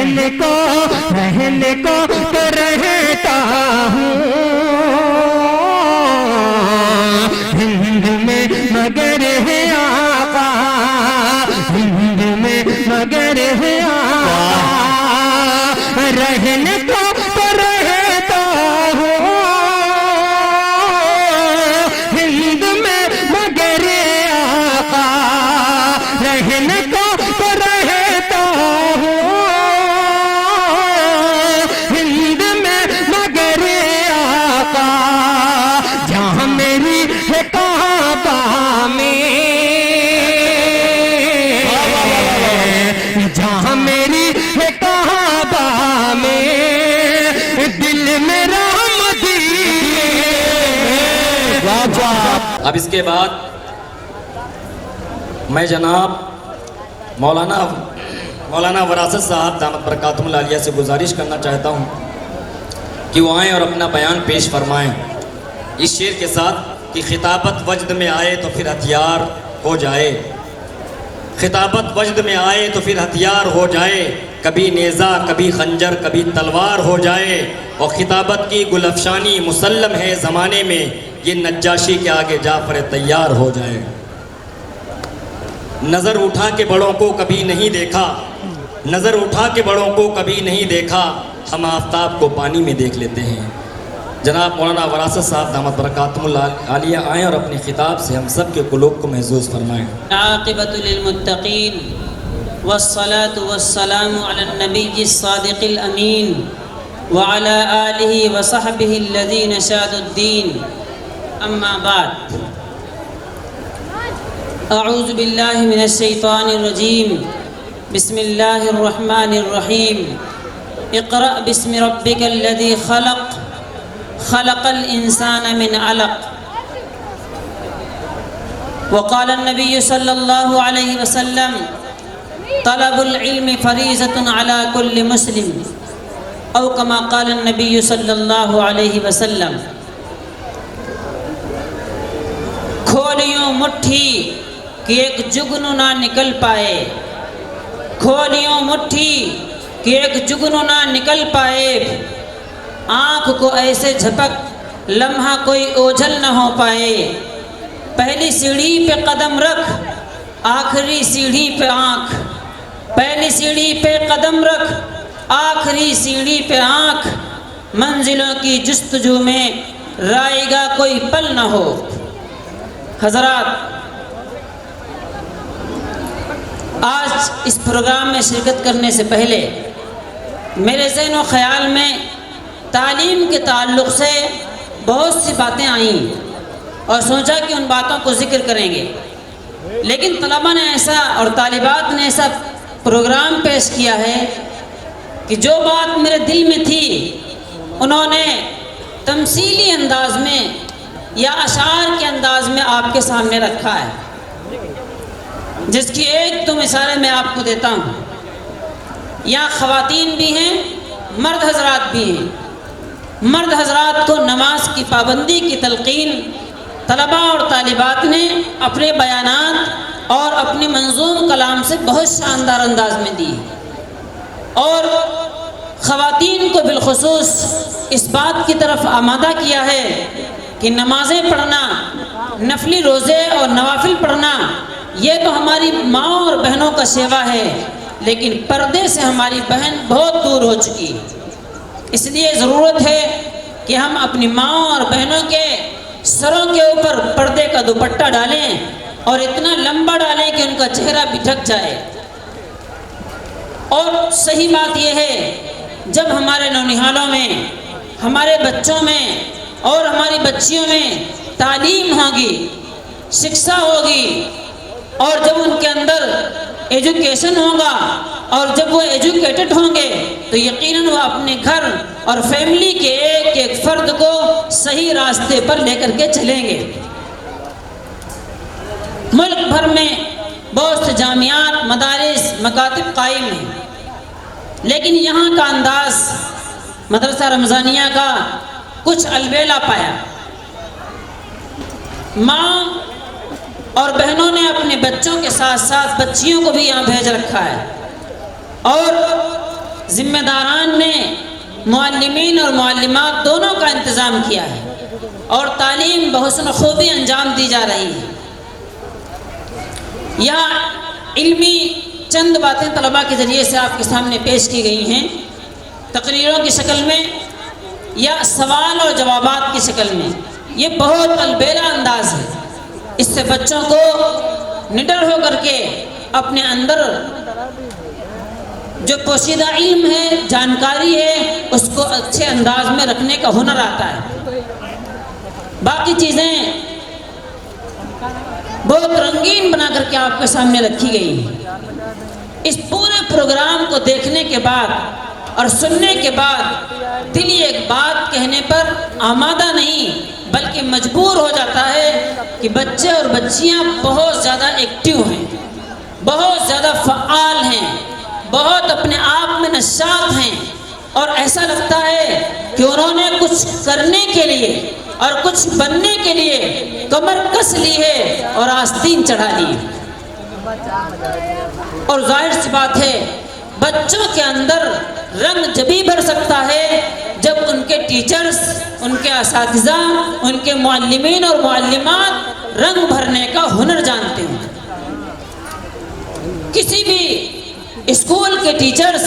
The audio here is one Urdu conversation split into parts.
رہنے کو تو رہتا ہوں ہند میں مگر ہے آقا، ہند میں مگر ہے آقا، رہنے کو تو رہتا ہوں ہند میں مگر آقا، رہنے کو تو رہتا ہوں ہند میں مگر آقا، جہاں میری ہے کعبہ میں، جہاں میری ہے کعبہ میں، دل میرا مدینے۔ اب اس کے بعد میں جناب مولانا وراثت صاحب دامت برکاتہم العالیہ سے گزارش کرنا چاہتا ہوں کہ وہ آئیں اور اپنا بیان پیش فرمائیں اس شعر کے ساتھ کہ خطابت وجد میں آئے تو پھر ہتھیار ہو جائے، خطابت وجد میں آئے تو پھر ہتھیار ہو جائے، کبھی نیزہ کبھی خنجر کبھی تلوار ہو جائے، اور خطابت کی گل افشانی مسلم ہے زمانے میں، یہ نجاشی کے آگے جعفر تیار ہو جائے۔ نظر اٹھا کے بڑوں کو کبھی نہیں دیکھا، نظر اٹھا کے بڑوں کو کبھی نہیں دیکھا، ہم آفتاب کو پانی میں دیکھ لیتے ہیں۔ جناب مولانا وراثت صاحب دامت برکاتہم العالیہ آئیں اور اپنے خطاب سے ہم سب کے قلوب کو محظوظ فرمائیں۔ عاقبۃ للمتقین والصلاة والسلام علی النبی الصادق الامین وعلی آلہ وصحبہ الذین شادوا الدین، اما بعد، اعوذ باللہ من الشیطان الرجیم، بسم اللہ الرحمن الرحیم، اقرأ باسم ربک الذی خلق، خلق الانسان من علق، وقال النبی صلی اللہ علیہ وسلم طلب العلم فریضۃ علی کل مسلم، او کما قال النبی صلی اللہ علیہ وسلم۔ کھولیوں مٹھی کہ ایک جگنو نہ نکل پائے، کھولیوں مٹھی کہ ایک جگنو نہ نکل پائے، آنکھ کو ایسے جھپک لمحہ کوئی اوجھل نہ ہو پائے، پہلی سیڑھی پہ قدم رکھ آخری سیڑھی پہ آنکھ، پہلی سیڑھی پہ قدم رکھ آخری سیڑھی پہ آنکھ، منزلوں کی جستجو میں رائے گا کوئی پل نہ ہو۔ حضرات، آج اس پروگرام میں شرکت کرنے سے پہلے میرے ذہن و خیال میں تعلیم کے تعلق سے بہت سی باتیں آئیں اور سوچا کہ ان باتوں کو ذکر کریں گے، لیکن طلباء نے ایسا اور طالبات نے ایسا پروگرام پیش کیا ہے کہ جو بات میرے دل میں تھی انہوں نے تمثیلی انداز میں یا اشعار کے انداز میں آپ کے سامنے رکھا ہے، جس کی ایک تو مثالیں میں آپ کو دیتا ہوں۔ یہاں خواتین بھی ہیں، مرد حضرات بھی ہیں۔ مرد حضرات کو نماز کی پابندی کی تلقین طلباء اور طالبات نے اپنے بیانات اور اپنے منظوم کلام سے بہت شاندار انداز میں دی، اور خواتین کو بالخصوص اس بات کی طرف آمادہ کیا ہے کہ نمازیں پڑھنا، نفلی روزے اور نوافل پڑھنا یہ تو ہماری ماں اور بہنوں کا سیوا ہے، لیکن پردے سے ہماری بہن بہت دور ہو چکی ہے۔ اس لیے ضرورت ہے کہ ہم اپنی ماں اور بہنوں کے سروں کے اوپر پردے کا دوپٹہ ڈالیں اور اتنا لمبا ڈالیں کہ ان کا چہرہ بھی ڈھک جائے۔ اور صحیح بات یہ ہے، جب ہمارے نونہالوں میں، ہمارے بچوں میں اور ہماری بچیوں میں تعلیم ہوگی، شکشا ہوگی، اور جب ان کے اندر ایجوکیشن ہوگا اور جب وہ ایجوکیٹڈ ہوں گے تو یقیناً وہ اپنے گھر اور فیملی کے ایک ایک فرد کو صحیح راستے پر لے کر کے چلیں گے۔ ملک بھر میں بہت سے جامعات، مدارس، مکاتب قائم ہیں، لیکن یہاں کا انداز مدرسہ رمضانیہ کا کچھ البیلا پایا۔ ماں اور بہنوں نے اپنے بچوں کے ساتھ ساتھ بچیوں کو بھی یہاں بھیج رکھا ہے، اور ذمہ داران نے معلمین اور معلمات دونوں کا انتظام کیا ہے اور تعلیم بحسن خوبی انجام دی جا رہی ہے۔ یہاں علمی چند باتیں طلباء کے ذریعے سے آپ کے سامنے پیش کی گئی ہیں، تقریروں کی شکل میں یا سوال اور جوابات کی شکل میں۔ یہ بہت البیلا انداز ہے، اس سے بچوں کو نڈر ہو کر کے اپنے اندر جو پوشیدہ علم ہے، جانکاری ہے، اس کو اچھے انداز میں رکھنے کا ہنر آتا ہے۔ باقی چیزیں بہت رنگین بنا کر کے آپ کے سامنے رکھی گئی ہیں۔ اس پورے پروگرام کو دیکھنے کے بعد اور سننے کے بعد دل ایک بات کہنے پر آمادہ نہیں بلکہ مجبور ہو جاتا ہے کہ بچے اور بچیاں بہت زیادہ ایکٹیو ہیں، بہت زیادہ فعال ہیں، بہت اپنے آپ میں نشاط ہیں، اور ایسا لگتا ہے کہ انہوں نے کچھ کرنے کے لیے اور کچھ بننے کے لیے کمر کس لی ہے اور آستین چڑھا لی ہے۔ اور ظاہر سی بات ہے بچوں کے اندر رنگ جبھی بھر سکتا ہے جب ان کے ٹیچرز، ان کے اساتذہ، ان کے معلمین اور معلمات رنگ بھرنے کا ہنر جانتے ہوں۔ کسی بھی اسکول کے ٹیچرز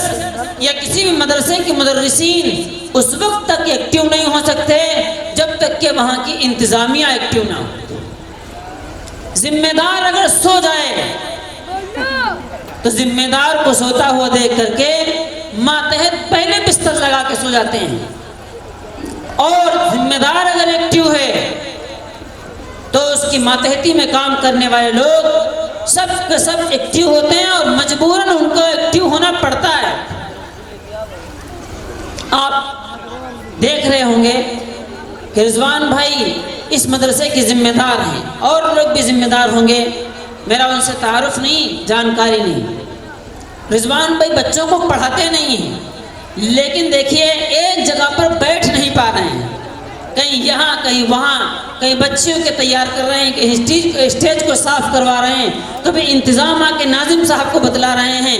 یا کسی بھی مدرسے کے مدرسین اس وقت تک ایکٹیو نہیں ہو سکتے جب تک کہ وہاں کی انتظامیہ ایکٹیو نہ ہو۔ ذمہ دار اگر سو جائے تو ذمہ دار کو سوتا ہوا دیکھ کر کے ماتحت پہلے بستر لگا کے سو جاتے ہیں، اور ذمہ دار اگر ایکٹیو ہے تو اس کی ماتحتی میں کام کرنے والے لوگ سب کے سب ایکٹیو ہوتے ہیں اور مجبوراً ان کو ایکٹیو ہونا پڑتا ہے۔ آپ دیکھ رہے ہوں گے کہ رضوان بھائی اس مدرسے کی ذمہ دار ہیں، اور لوگ بھی ذمہ دار ہوں گے، میرا ان سے تعارف نہیں، جانکاری نہیں۔ رضوان بھائی بچوں کو پڑھاتے نہیں ہیں، لیکن دیکھیے ایک جگہ پر بیٹھ نہیں پا رہے ہیں، کہیں یہاں کہیں وہاں، کہیں بچیوں کے تیار کر رہے ہیں، کہیں اسٹیج کو صاف کروا رہے ہیں، کبھی انتظام آ کے ناظم صاحب کو بتلا رہے ہیں۔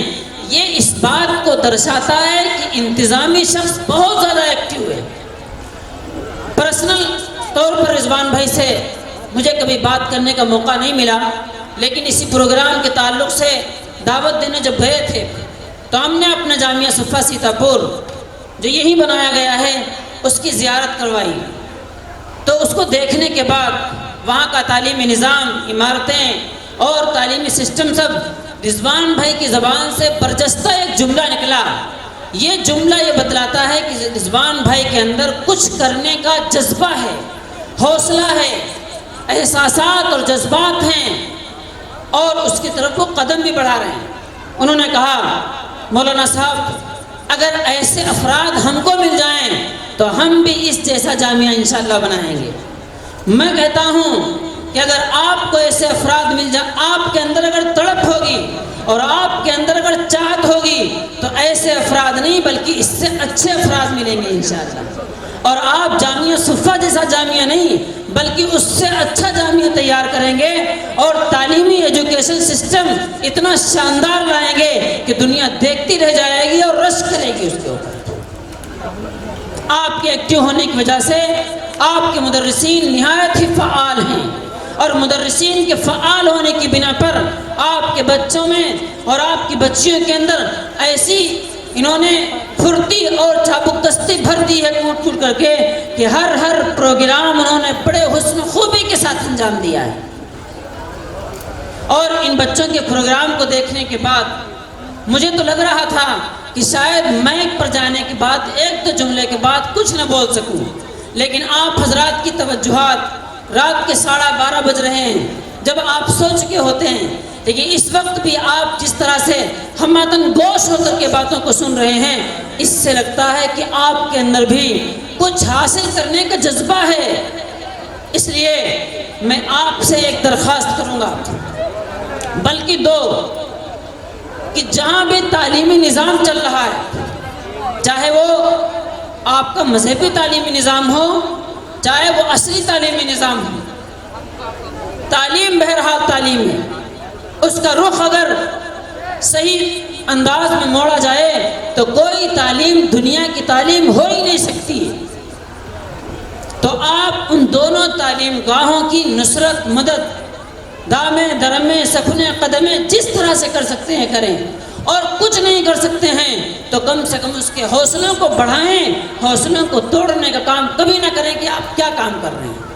یہ اس بات کو درشاتا ہے کہ انتظامی شخص بہت زیادہ ایکٹیو ہے۔ پرسنل طور پر رضوان بھائی سے مجھے کبھی بات کرنے کا موقع نہیں ملا، لیکن اسی پروگرام کے تعلق سے دعوت دینے جب گئے تھے تو ہم نے اپنا جامعہ صفا سیتاپور جو یہی بنایا گیا ہے اس کی زیارت کروائی، تو اس کو دیکھنے کے بعد وہاں کا تعلیمی نظام، عمارتیں اور تعلیمی سسٹم سب رضوان بھائی کی زبان سے برجستہ ایک جملہ نکلا۔ یہ جملہ یہ بتلاتا ہے کہ رضوان بھائی کے اندر کچھ کرنے کا جذبہ ہے، حوصلہ ہے، احساسات اور جذبات ہیں، اور اس کی طرف وہ قدم بھی بڑھا رہے ہیں۔ انہوں نے کہا مولانا صاحب اگر ایسے افراد ہم کو مل جائیں تو ہم بھی اس جیسا جامعہ انشاءاللہ بنائیں گے۔ میں کہتا ہوں کہ اگر آپ کو ایسے افراد مل جائیں، آپ کے اندر اگر تڑپ ہوگی اور آپ کے اندر اگر چاہت ہوگی تو ایسے افراد نہیں بلکہ اس سے اچھے افراد ملیں گے انشاءاللہ، اور آپ جامعہ صفا جیسا جامعہ نہیں بلکہ اس سے اچھا جامعہ تیار کریں گے، اور تعلیمی ایجوکیشن سسٹم اتنا شاندار لائیں گے کہ دنیا دیکھتی رہ جائے گی اور رشک کرے گی اس کے اوپر۔ آپ کے ایکٹیو ہونے کی وجہ سے آپ کے مدرسین نہایت ہی فعال ہیں، اور مدرسین کے فعال ہونے کی بنا پر آپ کے بچوں میں اور آپ کی بچیوں کے اندر ایسی انہوں نے پھرتی اور چابک دستی بھر دی ہے کوٹ کوٹ کر کے کہ ہر پروگرام انہوں نے بڑے حسن خوبی کے ساتھ انجام دیا ہے۔ اور ان بچوں کے پروگرام کو دیکھنے کے بعد مجھے تو لگ رہا تھا کہ شاید مائک پر جانے کے بعد ایک دو جملے کے بعد کچھ نہ بول سکوں، لیکن آپ حضرات کی توجہات رات کے 12:30 بج رہے ہیں، جب آپ سو چکے ہوتے ہیں، لیکن اس وقت بھی آپ جس طرح سے ہمدن گوش ہو کر کے باتوں کو سن رہے ہیں، اس سے لگتا ہے کہ آپ کے اندر بھی کچھ حاصل کرنے کا جذبہ ہے۔ اس لیے میں آپ سے ایک درخواست کروں گا، بلکہ دو، کہ جہاں بھی تعلیمی نظام چل رہا ہے، چاہے وہ آپ کا مذہبی تعلیمی نظام ہو، چاہے وہ اصلی تعلیمی نظام ہو، تعلیم بہرحال تعلیم ہے، اس کا رخ اگر صحیح انداز میں موڑا جائے تو کوئی تعلیم دنیا کی تعلیم ہو ہی نہیں سکتی. تو آپ ان دونوں تعلیم گاہوں کی نصرت مدد دامے درمے سکنے قدمے جس طرح سے کر سکتے ہیں کریں, اور کچھ نہیں کر سکتے ہیں تو کم سے کم اس کے حوصلوں کو بڑھائیں. حوصلوں کو توڑنے کا کام کبھی نہ کریں کہ آپ کیا کام کر رہے ہیں.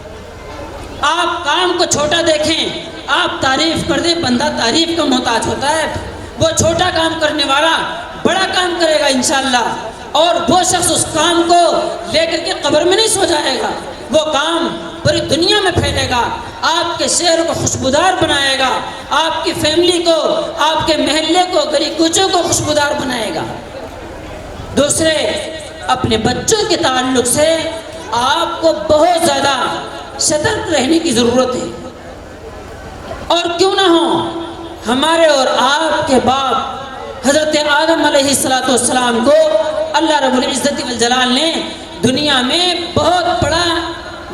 آپ کام کو چھوٹا دیکھیں, آپ تعریف کر دیں, بندہ تعریف کا محتاج ہوتا ہے. وہ چھوٹا کام کرنے والا بڑا کام کرے گا انشاءاللہ, اور وہ شخص اس کام کو لے کر کے قبر میں نہیں سو جائے گا, وہ کام پوری دنیا میں پھیلے گا, آپ کے شہر کو خوشبودار بنائے گا, آپ کی فیملی کو, آپ کے محلے کو, گلی کوچوں کو خوشبودار بنائے گا. دوسرے, اپنے بچوں کے تعلق سے آپ کو بہت زیادہ سترک رہنے کی ضرورت ہے. اور کیوں نہ ہو, ہمارے اور آپ کے باپ حضرت آدم علیہ السلام کو اللہ رب العزت والجلال نے دنیا میں بہت بڑا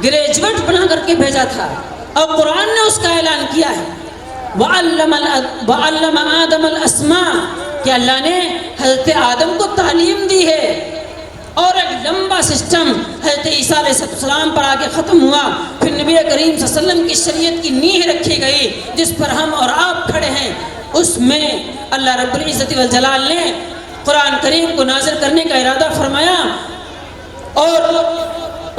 گریجویٹ بنا کر کے بھیجا تھا, اور قرآن نے اس کا اعلان کیا ہے وَعَلَّمَ آدَمَ الْأَسْمَاءَ, کہ اللہ نے حضرت آدم کو تعلیم دی ہے. اور ایک لمبا سسٹم حضرت عیسیٰ علیہ السلام پر آگے ختم ہوا, پھر نبی کریم صلی اللہ علیہ وسلم کی شریعت کی نیہ رکھی گئی جس پر ہم اور آپ کھڑے ہیں. اس میں اللہ رب العزت والجلال نے قرآن کریم کو نازل کرنے کا ارادہ فرمایا, اور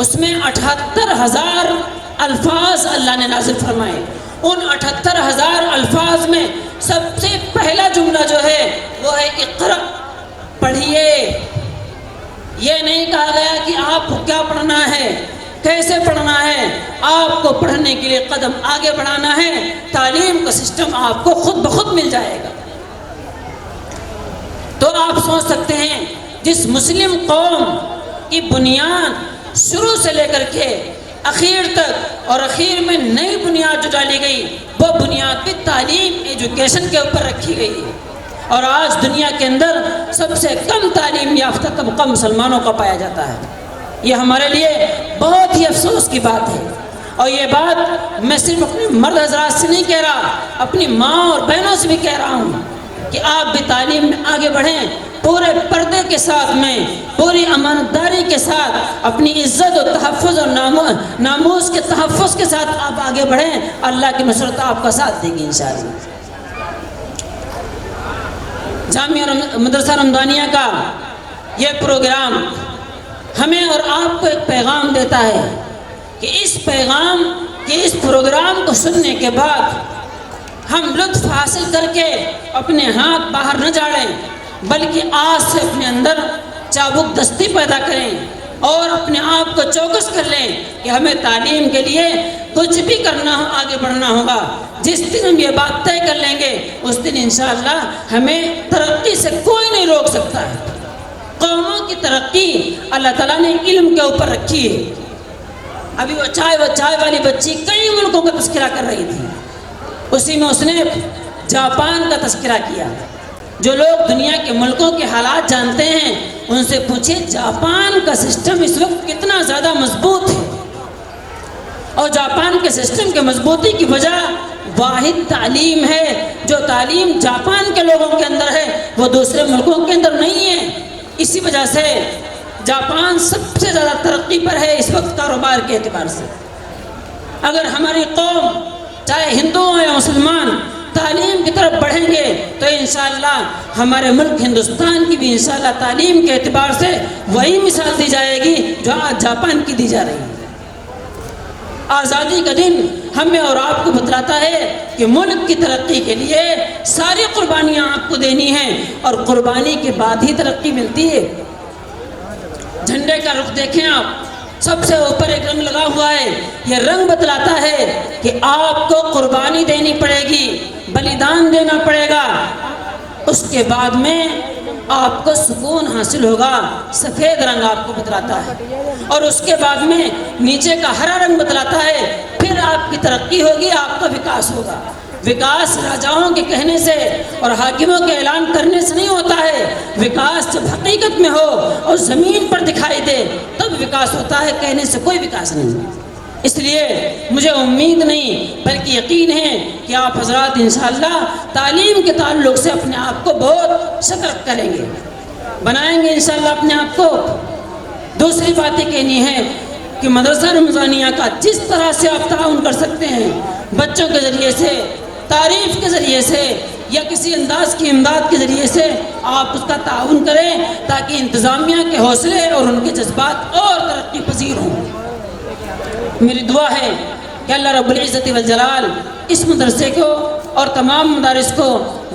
اس میں 78,000 الفاظ اللہ نے نازل فرمائے. ان 78,000 الفاظ میں سب سے پہلا جملہ جو ہے وہ ہے اقرأ, پڑھیے. یہ نہیں کہا گیا کہ آپ کو کیا پڑھنا ہے, کیسے پڑھنا ہے, آپ کو پڑھنے کے لیے قدم آگے بڑھانا ہے. تعلیم کا سسٹم آپ کو خود بخود مل جائے گا. تو آپ سوچ سکتے ہیں جس مسلم قوم کی بنیاد شروع سے لے کر کے اخیر تک, اور اخیر میں نئی بنیاد جو ڈالی گئی وہ بنیاد بھی تعلیم ایجوکیشن کے اوپر رکھی گئی ہے. اور آج دنیا کے اندر سب سے کم تعلیم یافتہ طبقہ مسلمانوں کا پایا جاتا ہے. یہ ہمارے لیے بہت ہی افسوس کی بات ہے. اور یہ بات میں صرف اپنے مرد حضرات سے نہیں کہہ رہا, اپنی ماں اور بہنوں سے بھی کہہ رہا ہوں کہ آپ بھی تعلیم میں آگے بڑھیں, پورے پردے کے ساتھ میں, پوری امانتداری کے ساتھ, اپنی عزت و تحفظ اور ناموس کے تحفظ کے ساتھ آپ آگے بڑھیں. اللہ کی نصرت آپ کا ساتھ دے گی انشاءاللہ. جامعہ مدرسہ رمضانیہ کا یہ پروگرام ہمیں اور آپ کو ایک پیغام دیتا ہے کہ اس پیغام کے, اس پروگرام کو سننے کے بعد ہم لطف حاصل کر کے اپنے ہاتھ باہر نہ جاڑیں, بلکہ آج سے اپنے اندر چابک دستی پیدا کریں اور اپنے آپ کو چوکس کر لیں کہ ہمیں تعلیم کے لیے کچھ بھی کرنا ہو, آگے بڑھنا ہوگا. جس دن ہم یہ بات طے کر لیں گے اس دن انشاءاللہ ہمیں ترقی سے کوئی نہیں روک سکتا ہے. قوموں کی ترقی اللہ تعالیٰ نے علم کے اوپر رکھی ہے. ابھی وہ چائے والی بچی کئی ملکوں کا تذکرہ کر رہی تھی, اسی میں اس نے جاپان کا تذکرہ کیا. جو لوگ دنیا کے ملکوں کے حالات جانتے ہیں ان سے پوچھیں جاپان کا سسٹم اس وقت کتنا زیادہ مضبوط ہے, اور جاپان کے سسٹم کے مضبوطی کی وجہ واحد تعلیم ہے. جو تعلیم جاپان کے لوگوں کے اندر ہے وہ دوسرے ملکوں کے اندر نہیں ہے. اسی وجہ سے جاپان سب سے زیادہ ترقی پر ہے اس وقت کاروبار کے اعتبار سے. اگر ہماری قوم چاہے ہندو ہوں یا مسلمان تعلیم کی طرف بڑھیں گے تو انشاءاللہ ہمارے ملک ہندوستان کی بھی انشاءاللہ تعلیم کے اعتبار سے وہی مثال دی جائے گی جو آج جاپان کی دی جا رہی ہے. آزادی کا دن ہمیں اور آپ کو بتلاتا ہے کہ ملک کی ترقی کے لیے ساری قربانیاں آپ کو دینی ہیں, اور قربانی کے بعد ہی ترقی ملتی ہے. جھنڈے کا رخ دیکھیں آپ, سب سے اوپر ایک رنگ لگا ہوا ہے. یہ رنگ بتلاتا ہے کہ آپ کو قربانی دینی پڑے گی, بلیدان دینا پڑے گا. اس کے بعد میں آپ کو سکون حاصل ہوگا. سفید رنگ آپ کو بتلاتا ہے, اور اس کے بعد میں نیچے کا ہرا رنگ بتلاتا ہے. پھر آپ کی ترقی ہوگی, آپ کا وکاس ہوگا. وکاس راجاؤں کے کہنے سے اور حاکموں کے اعلان کرنے سے نہیں ہوتا ہے. وکاس جب حقیقت میں ہو اور زمین پر دکھائی دے تب وکاس ہوتا ہے, کہنے سے کوئی وکاس نہیں. اس لیے مجھے امید نہیں بلکہ یقین ہے کہ آپ حضرات انشاءاللہ تعلیم کے تعلق سے اپنے آپ کو بہت سترک کریں گے، بنائیں گے انشاءاللہ اپنے آپ کو۔ دوسری بات یہ کہنی ہے کہ مدرسہ رمضانیہ کا جس طرح سے آپ تعاون کر سکتے ہیں، بچوں کے ذریعے سے، تعریف کے ذریعے سے یا کسی انداز کی امداد کے ذریعے سے آپ اس کا تعاون کریں تاکہ انتظامیہ کے حوصلے اور ان کے جذبات اور ترقی پذیر ہوں۔ میری دعا ہے کہ اللہ رب العزت والجلال اس مدرسے کو اور تمام مدارس کو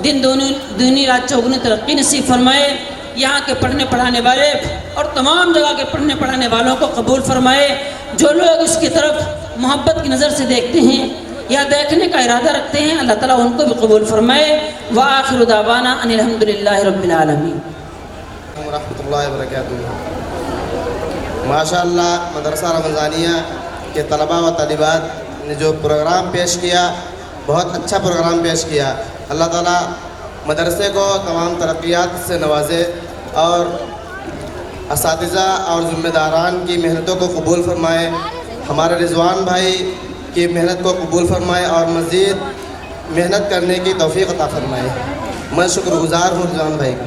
دن دونی رات چوگنی ترقی نصیب فرمائے، یہاں کے پڑھنے پڑھانے والے اور تمام جگہ کے پڑھنے پڑھانے والوں کو قبول فرمائے۔ جو لوگ اس کی طرف محبت کی نظر سے دیکھتے ہیں یا دیکھنے کا ارادہ رکھتے ہیں، اللہ تعالیٰ ان کو بھی قبول فرمائے۔ وآخر دعوانا ان الحمدللہ رب العالمین۔ ورحمۃ اللہ وبرکاتہ۔ ماشاءاللہ مدرسہ رمضانیہ کے طلباء و طالبات نے جو پروگرام پیش کیا، بہت اچھا پروگرام پیش کیا۔ اللہ تعالیٰ مدرسے کو تمام ترقیات سے نوازے اور اساتذہ اور ذمہ داران کی محنتوں کو قبول فرمائے، ہمارے رضوان بھائی کی محنت کو قبول فرمائے اور مزید محنت کرنے کی توفیق عطا فرمائے۔ میں شکر گزار ہوں رضوان بھائی کا۔